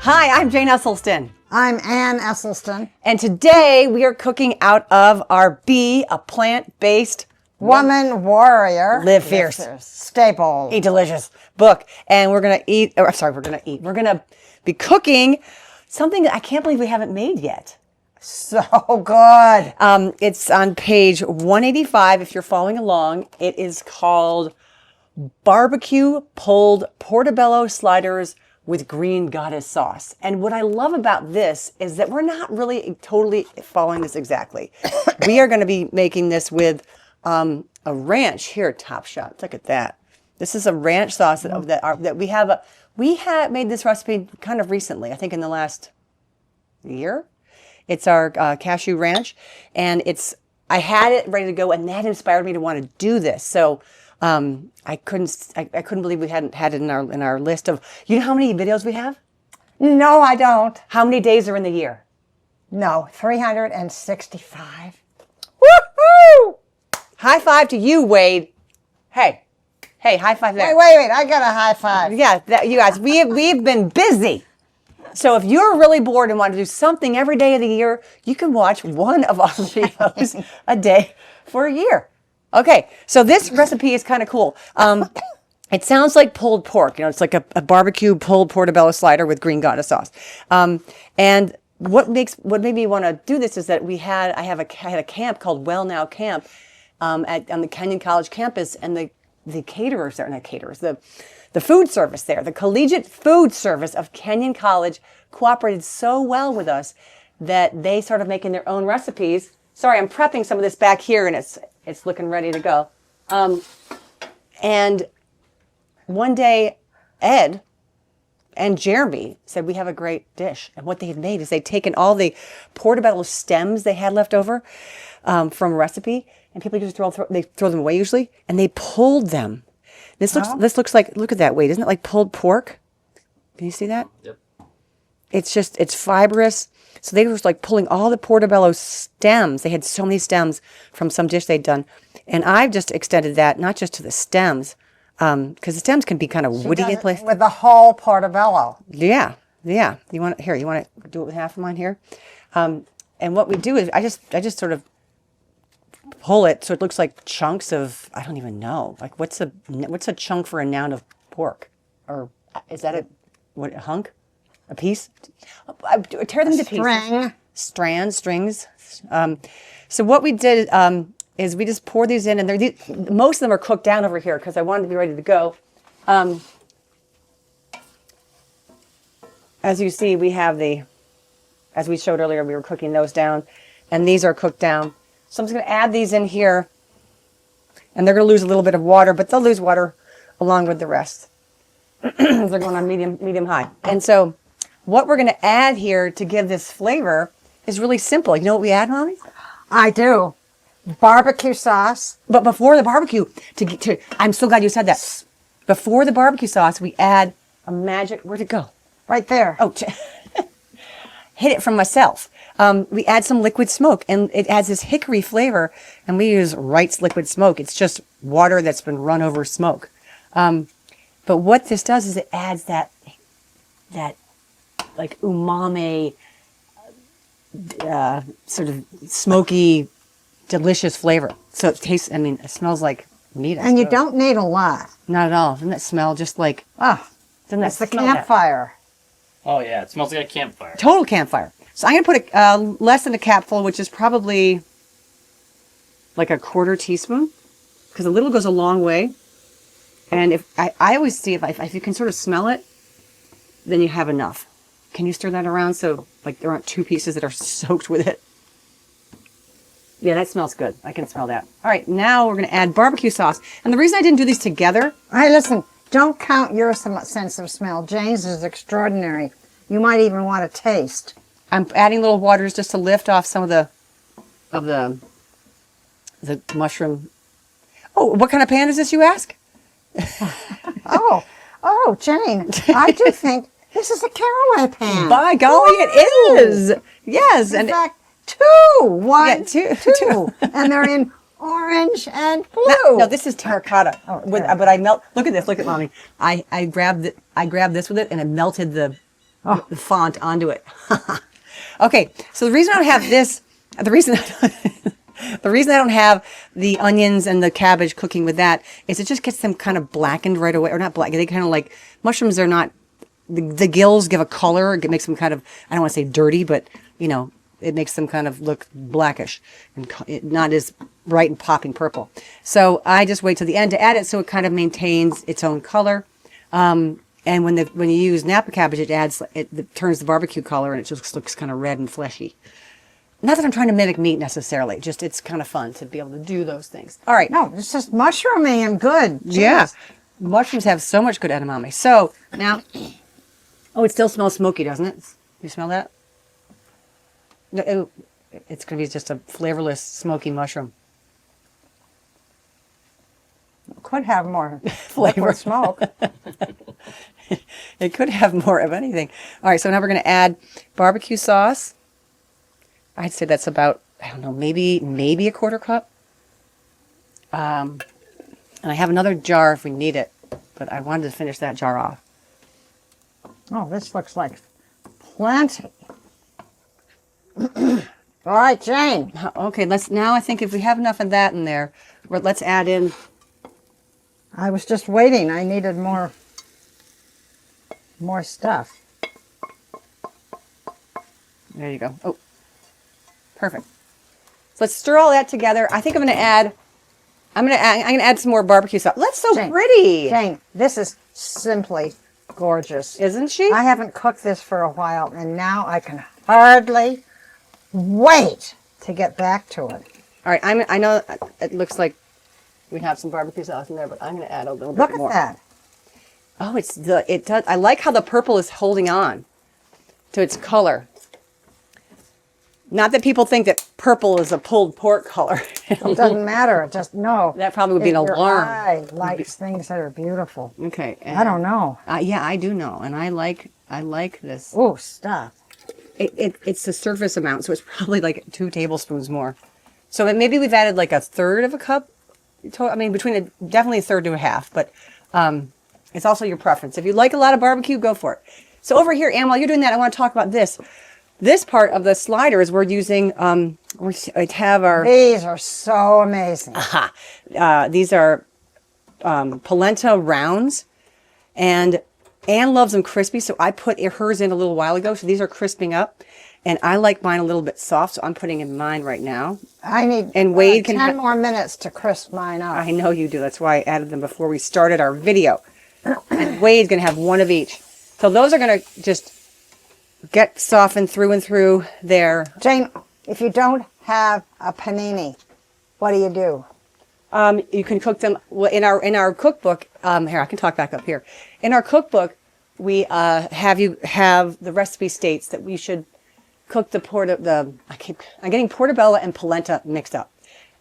Hi, I'm Jane Esselstyn. I'm Ann Esselstyn. And today we are cooking out of our Be a Plant-Based Woman Warrior. Live Fierce. Stay bold. Eat Delicious book. And we're going to We're going to be cooking something that I can't believe we haven't made yet. So good. It's on page 185 if you're following along. It is called Barbecue Pulled Portobello Sliders with Green Goddess Sauce. And what I love about this is that we're not really totally following this exactly. We are going to be making this with a ranch. Here, Top Shot. Look at that. This is a ranch sauce that we have. We had made this recipe kind of recently, I think in the last year. It's our cashew ranch, and I had it ready to go, and that inspired me to want to do this. So I couldn't believe we hadn't had it in our list of. You know how many videos we have? No, I don't. How many days are in the year? No, 365. Woohoo! High five to you, Wade. Hey, high five there. Wait, I got a high five. Yeah, you guys, we've been busy. So if you're really bored and want to do something every day of the year, you can watch one of our videos a day for a year. Okay, so this recipe is kind of cool. It sounds like pulled pork. You know, it's like a barbecue pulled portobello slider with green goddess sauce. And what made me want to do this is that I had a camp called Well Now Camp on the Kenyon College campus, and the caterers there, not caterers, the food service there, the collegiate food service of Kenyon College cooperated so well with us that they started making their own recipes. Sorry, I'm prepping some of this back here, and it's looking ready to go. And one day, Ed and Jeremy said, we have a great dish. And what they had made is they'd taken all the portobello stems they had left over from a recipe, and people just throw them away usually, and they pulled them. This looks like, look at that, Wade, isn't it like pulled pork? Can you see that? Yep. It's fibrous. So they were like pulling all the portobello stems. They had so many stems from some dish they'd done. And I've just extended that, not just to the stems, because the stems can be kind of woody in place. With the whole portobello. Yeah. You want to do it with half of mine here? And what we do is I just sort of pull it so it looks like chunks of, I don't even know. Like what's a chunk for a noun of pork? Or is that a hunk? A piece? Tear them to pieces. Strings. So what we did is we just pour these in, and most of them are cooked down over here because I wanted to be ready to go. As you see, we have as we showed earlier, we were cooking those down, and these are cooked down. So I'm just going to add these in here, and they're going to lose a little bit of water, but they'll lose water along with the rest. They're going on medium high. And so what we're going to add here to give this flavor is really simple. You know what we add, Mommy? I do. Barbecue sauce. But before the barbecue, I'm so glad you said that. Before the barbecue sauce, we add a magic, where'd it go? Right there. Oh, hit it from myself. We add some liquid smoke, and it adds this hickory flavor, and we use Wright's liquid smoke. It's just water that's been run over smoke. But what this does is it adds that like umami, sort of smoky, delicious flavor. So it tastes, it smells like meat. And you don't need a lot. Not at all. Doesn't that smell just like, it's the campfire. Oh yeah, it smells like a campfire. Total campfire. So I'm going to put less than a capful, which is probably like a quarter teaspoon, because a little goes a long way. And if I always see if you can sort of smell it, then you have enough. Can you stir that around so like there aren't two pieces that are soaked with it? Yeah, that smells good. I can smell that. All right, now we're going to add barbecue sauce. And the reason I didn't do these together. Hey, listen, don't count your sense of smell. Jane's is extraordinary. You might even want to taste. I'm adding little waters just to lift off some of the mushroom. Oh, what kind of pan is this, you ask? Oh, Jane, I do think this is a caraway pan. By golly, it is. Yes. In fact, two. Two. And they're in orange and blue. No, this is terracotta. But I melt. Look at this. Look at Mommy. I grabbed this with it, and it melted the the font onto it. Okay, so the reason I don't have this, the reason I don't have the onions and the cabbage cooking with that is it just gets them kind of blackened right away, or not black. They kind of like mushrooms are not. The gills give a color. It makes them kind of, I don't want to say dirty, but you know, it makes them kind of look blackish and not as bright and popping purple. So I just wait till the end to add it so it kind of maintains its own color. And when you use Napa cabbage, it turns the barbecue color and it just looks kind of red and fleshy. Not that I'm trying to mimic meat necessarily, just it's kind of fun to be able to do those things. All right. No, it's just mushroomy and good. Jeez. Yeah. Mushrooms have so much good edamame. So now, oh, it still smells smoky, doesn't it? You smell that? No, it's going to be just a flavorless, smoky mushroom. Could have more Flavor. liquid smoke. It could have more of anything. All right, so now we're going to add barbecue sauce. I'd say that's about, I don't know, maybe a quarter cup. And I have another jar if we need it, but I wanted to finish that jar off. Oh, this looks like plenty. All right, Jane. Okay, I think if we have enough of that in there, let's add in. I was just waiting. I needed more stuff. There you go. Oh, perfect. So let's stir all that together. I think I'm going to add some more barbecue sauce. That's so Jane, pretty. Jane, this is simply gorgeous. Isn't she? I haven't cooked this for a while, and now I can hardly wait to get back to it. All right, I know it looks like we have some barbecue sauce in there, but I'm going to add a little Look bit more. at that. Oh, it does. I like how the purple is holding on to its color. Not that people think that purple is a pulled pork color. It doesn't matter. It just, no. That probably would be an Your alarm. eye likes things that are beautiful. Okay. I don't know. Yeah, I do know, and I like this. Oh, stuff. It's the surface amount, so it's probably like 2 tablespoons more. So maybe we've added like a third of a cup. I mean, definitely a third to a half, but it's also your preference. If you like a lot of barbecue, go for it. So over here, Ann, while you're doing that, I want to talk about this. This part of the sliders we're using, we have our... These are so amazing. These are polenta rounds, and Ann loves them crispy, so I put hers in a little while ago. So these are crisping up, and I like mine a little bit soft, so I'm putting in mine right now. I need And Wade can 10 more minutes to crisp mine up. I know you do. That's why I added them before we started our video. And Wade's going to have one of each. So those are going to just get softened through and through there. Jane, if you don't have a panini, what do you do? You can cook them in our cookbook. Here, I can talk back up here. In our cookbook, we have the recipe states that we should cook I'm getting portobello and polenta mixed up.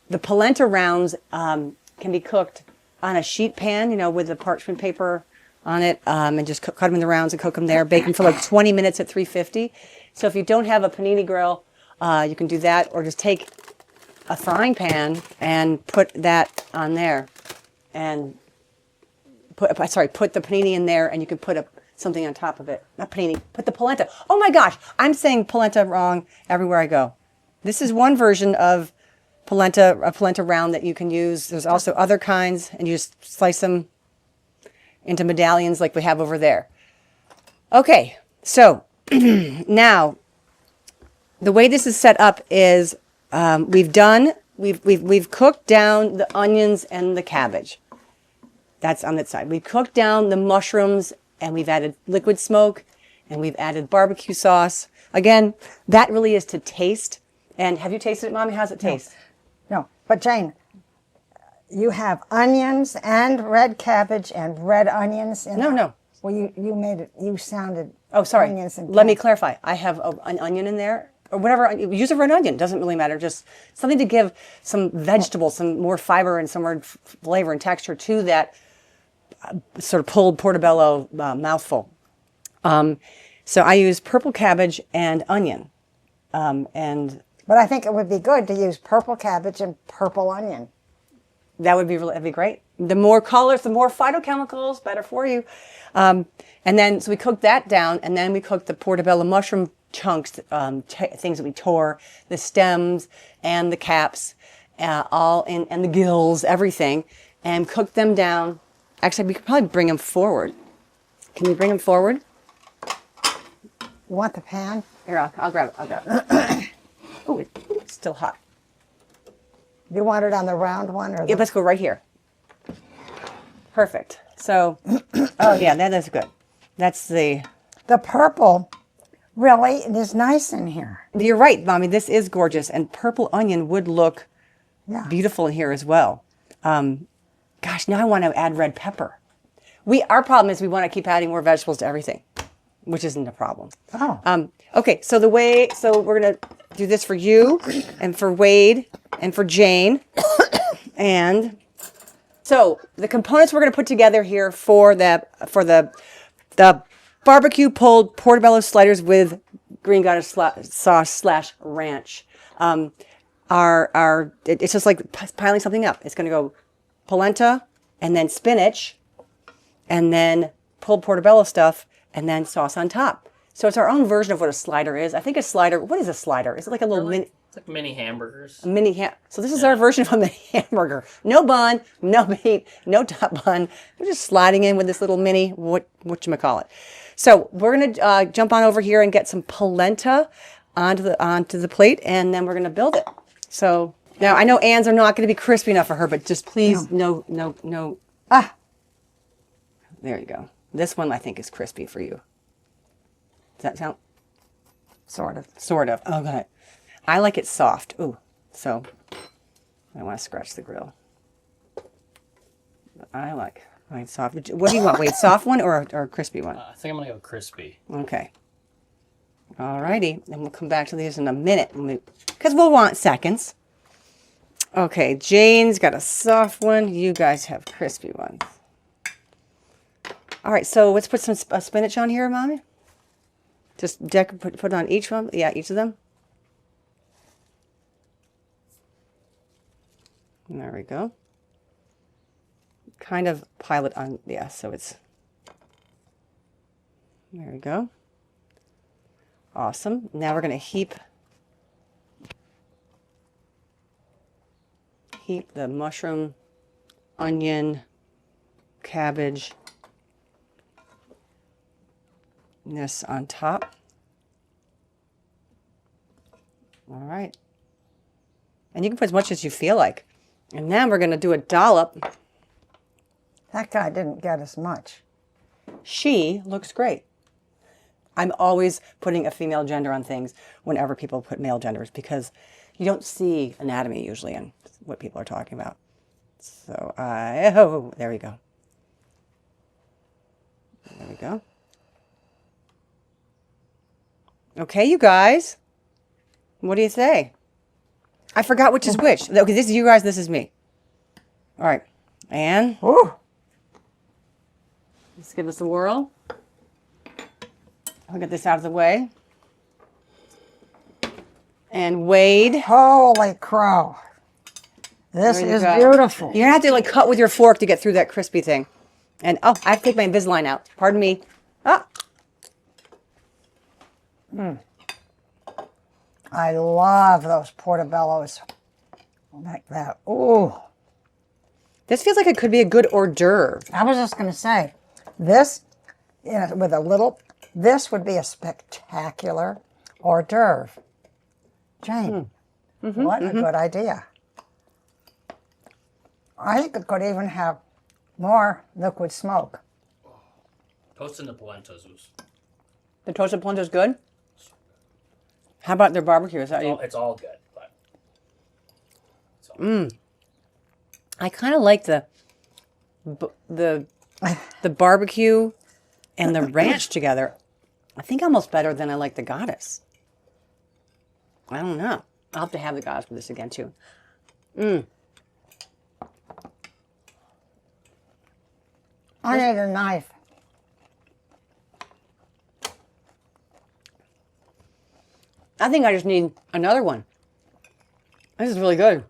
The polenta rounds can be cooked on a sheet pan, with the parchment paper on it, and just cut them in the rounds and cook them there. Bake them for like 20 minutes at 350. So if you don't have a panini grill, you can do that, or just take a frying pan and put that on there, and put the panini in there, and you can put something on top of it. Not panini, put the polenta. Oh my gosh, I'm saying polenta wrong everywhere I go. This is one version of a polenta round that you can use. There's also other kinds, and you just slice them into medallions like we have over there. Okay, so now the way this is set up is we've cooked down the onions and the cabbage. That's on that side. We've cooked down the mushrooms, and we've added liquid smoke, and we've added barbecue sauce. Again, that really is to taste. And have you tasted it, Mommy? How's it taste? No, but Jane, you have onions and red cabbage and red onions in No. Well, you made it. You sounded. Oh, sorry. Onions and Let me clarify. I have an onion in there, or whatever. Use a red onion. Doesn't really matter. Just something to give some vegetables, some more fiber and some more flavor and texture to that sort of pulled portobello mouthful. So I use purple cabbage and onion, But I think it would be good to use purple cabbage and purple onion. that'd be great. The more colors, the more phytochemicals, better for you. And then, so we cooked that down, and then we cooked the portobello mushroom chunks, things that we tore, the stems and the caps, all in, and the gills, everything, and cooked them down. Actually, we could probably bring them forward. Can we bring them forward? You want the pan? Here, I'll grab it. I'll grab it. Oh, it's still hot. You want it on the round one? Or Yeah, let's go right here. Perfect. So, oh yeah, that is good. That's the purple, really, it is nice in here. You're right, Mommy. This is gorgeous, and purple onion would look beautiful in here as well. Gosh, now I want to add red pepper. Our problem is we want to keep adding more vegetables to everything, which isn't a problem. Oh. Okay, so we're gonna do this for you, and for Wade, and for Jane, and so the components we're gonna put together here for the barbecue pulled portobello sliders with green goddess sauce / ranch. It's just like piling something up. It's gonna go polenta, and then spinach, and then pulled portobello stuff, and then sauce on top. So it's our own version of what a slider is. I think a slider, what is a slider? Is it like a little mini? It's like mini hamburgers. So this is our version of a mini hamburger. No bun, no meat, no top bun. We're just sliding in with this little mini, whatchamacallit. So we're gonna jump on over here and get some polenta onto the plate, and then we're gonna build it. So now I know Ann's are not gonna be crispy enough for her, but just please, no. There you go. This one I think is crispy for you. Does that sound? Sort of. Sort of. Oh, good. I like it soft. Ooh, so I want to scratch the grill. I like mine soft. What do you want, Wade? Soft one or a crispy one? I think I'm gonna go crispy. Okay. All righty. And we'll come back to these in a minute because we'll want seconds. Okay, Jane's got a soft one. You guys have crispy ones. All right, so let's put some spinach on here, Mommy. Just put it on each one. Yeah, each of them. There we go. Kind of pile it on, yeah, so it's, there we go. Awesome. Now we're going to heap the mushroom, onion, cabbage, this on top. All right. And you can put as much as you feel like. And then we're going to do a dollop. That guy didn't get as much. She looks great. I'm always putting a female gender on things whenever people put male genders because you don't see anatomy usually in what people are talking about. So there we go. There we go. Okay, you guys. What do you say? I forgot which is which. Okay, this is you guys, this is me. All right. And let's give this a whirl. I'll get this out of the way. And Wade. Holy crow. This is beautiful. You're going to have to cut with your fork to get through that crispy thing. And, I have to take my Invisalign out. Pardon me. I love those portobellos like that. Ooh. This feels like it could be a good hors d'oeuvre. I was just going to say, this, with a little, this would be a spectacular hors d'oeuvre. Jane, what a good idea. I think it could even have more liquid smoke. Toasting the polentas was... The toasted polenta is good? How about their barbecue? Is that It's all good. But I kind of like the barbecue and the ranch together. I think almost better than I like the goddess. I don't know. I'll have to have the goddess with this again too. I need a knife. I think I just need another one. This is really good.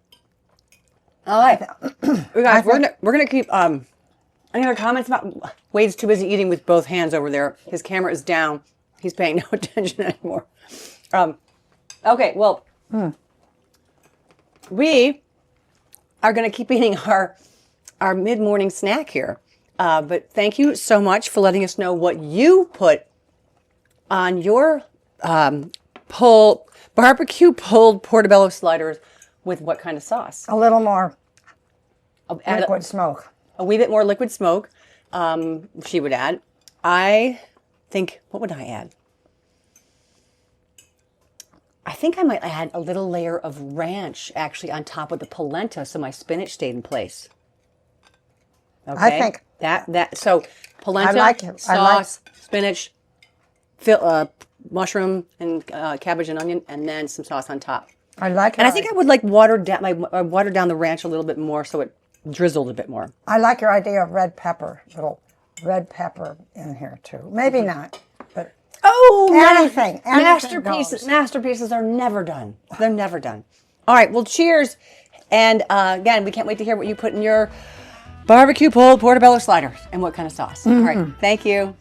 All right. You guys, we're gonna keep any other comments about Wade's too busy eating with both hands over there. His camera is down. He's paying no attention anymore. Okay, well, we are gonna keep eating our mid-morning snack here. But thank you so much for letting us know what you put on your barbecue pulled portobello sliders with what kind of sauce? A little more Add liquid smoke. a wee bit more liquid smoke. She would add. I think, what would I add? I think I might add a little layer of ranch actually on top of the polenta so my spinach stayed in place. Okay. I think so polenta, I like it. sauce, spinach, mushroom and cabbage and onion, and then some sauce on top. I like it. And I think I would like water down the ranch a little bit more so it drizzled a bit more. I like your idea of red pepper, little red pepper in here too. Maybe not, but Oh, anything masterpieces! goes. Masterpieces are never done. They're never done. All right. Well, cheers. And again, we can't wait to hear what you put in your barbecue pulled portobello sliders and what kind of sauce. All right. Thank you.